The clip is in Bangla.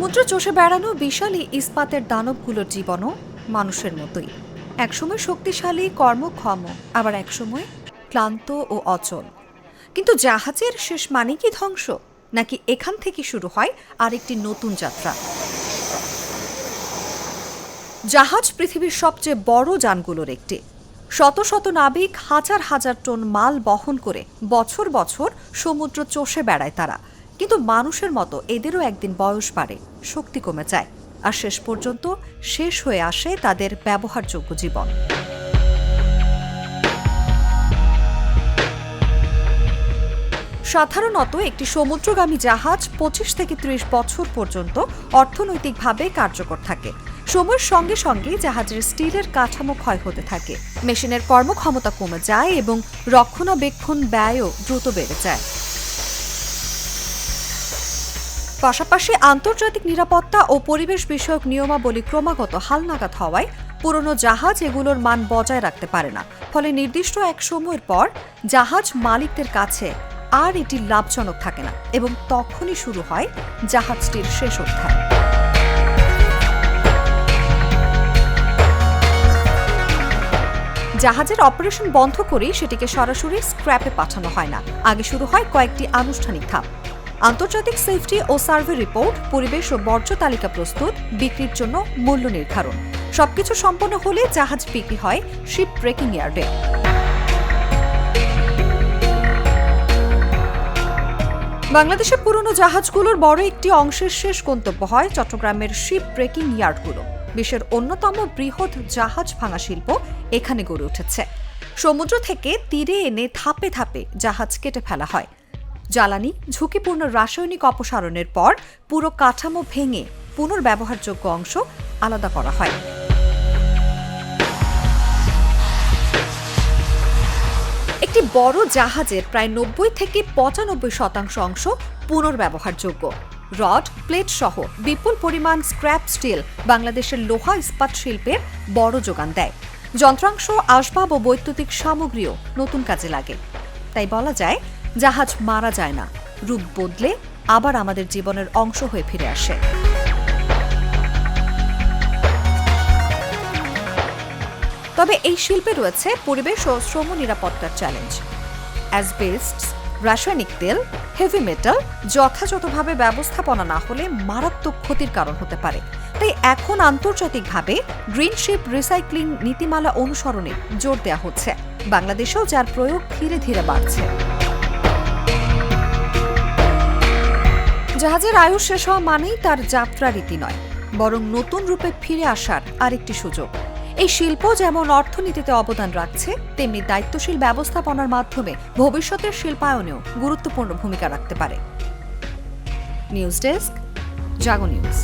সমুদ্র চষে বেড়ানো বিশাল এই ইস্পাতের দানবগুলোর জীবনও মানুষের মতোই, একসময় শক্তিশালী কর্মক্ষম, আবার একসময় ক্লান্ত ও অচল। কিন্তু জাহাজের শেষ মানে কি ধ্বংস, নাকি এখান থেকে শুরু হয় আরেকটি নতুন যাত্রা? জাহাজ পৃথিবীর সবচেয়ে বড় যানগুলোর একটি। শত শত নাবিক হাজার হাজার টন মাল বহন করে বছর বছর সমুদ্র চষে বেড়ায় তারা। কিন্তু মানুষের মতো এদেরও একদিন বয়স বাড়ে, শক্তি কমে যায়, আর শেষ পর্যন্ত শেষ হয়ে আসে তাদের ব্যবহারযোগ্য জীবন। সাধারণত একটি সমুদ্রগামী জাহাজ ২৫ থেকে ৩০ বছর পর্যন্ত অর্থনৈতিকভাবে কার্যকর থাকে। সময়ের সঙ্গে সঙ্গে জাহাজের স্টিলের কাঠামো ক্ষয় হতে থাকে, মেশিনের কর্মক্ষমতা কমে যায় এবং রক্ষণাবেক্ষণ ব্যয়ও দ্রুত বেড়ে যায়। পাশাপাশি আন্তর্জাতিক নিরাপত্তা ও পরিবেশ বিষয়ক নিয়মাবলী ক্রমাগত হালনাগাদ হওয়ায় পুরনো জাহাজ এগুলোর মান বজায় রাখতে পারে না। ফলে নির্দিষ্ট এক সময়ের পর জাহাজ মালিকদের কাছে আর এটি লাভজনক থাকে না, এবং তখনই শুরু হয় জাহাজটির শেষ অধ্যায়। জাহাজের অপারেশন বন্ধ করেই সেটিকে সরাসরি স্ক্র্যাপে পাঠানো হয় না, আগে শুরু হয় কয়েকটি আনুষ্ঠানিক ধাপ: আন্তর্জাতিক সেফটি ও সার্ভে রিপোর্ট, পরিবেশ ও বর্জ্য তালিকা প্রস্তুত, বিক্রির জন্য মূল্য নির্ধারণ। সবকিছু সম্পন্ন হলে জাহাজ বিক্রি হয় শিপ ব্রেকিং ইয়ার্ডে। বাংলাদেশের পুরনো জাহাজগুলোর বড় একটি অংশের শেষ গন্তব্য হয় চট্টগ্রামের শিপ ব্রেকিং ইয়ার্ডগুলো। বিশ্বের অন্যতম বৃহৎ জাহাজ ভাঙা শিল্প এখানে গড়ে উঠেছে। সমুদ্র থেকে তীরে এনে ধাপে ধাপে জাহাজ কেটে ফেলা হয়। জ্বালানি, ঝুঁকিপূর্ণ রাসায়নিক অপসারণের পর পুরো কাঠামো ভেঙে পুনর্ব্যবহারযোগ্য অংশ আলাদা করা হয়। একটি বড় জাহাজের প্রায় ৯০ থেকে ৯৫% অংশ পুনর্ব্যবহারযোগ্য। রড, প্লেট সহ বিপুল পরিমাণ স্ক্র্যাপ স্টিল বাংলাদেশের লোহা ইস্পাত শিল্পের বড় যোগান দেয়। যন্ত্রাংশ, আসবাব ও বৈদ্যুতিক সামগ্রীও নতুন কাজে লাগে। তাই বলা যায়, জাহাজ মারা যায় না, রূপ বদলে আবার আমাদের জীবনের অংশ হয়ে ফিরে আসে। তবে এই শিল্পে রয়েছে পরিবেশ ও শ্রম নিরাপত্তার চ্যালেঞ্জ। অ্যাসবেস্টস, রাসায়নিক তেল, হেভি মেটাল যথাযথভাবে ব্যবস্থাপনা না হলে মারাত্মক ক্ষতির কারণ হতে পারে। তাই এখন আন্তর্জাতিকভাবে গ্রিন শিপ রিসাইক্লিং নীতিমালা অনুসরণে জোর দেওয়া হচ্ছে। বাংলাদেশেও যার প্রয়োগ ধীরে ধীরে বাড়ছে। জাহাজের আয়ু শেষ হওয়া মানেই তার যাত্রা রীতি নয়, বরং নতুন রূপে ফিরে আসার আরেকটি সুযোগ। এই শিল্প যেমন অর্থনীতিতে অবদান রাখছে, তেমনি দায়িত্বশীল ব্যবস্থাপনার মাধ্যমে ভবিষ্যতের শিল্পায়নেও গুরুত্বপূর্ণ ভূমিকা রাখতে পারে। নিউজ ডেস্ক, জাগো নিউজ।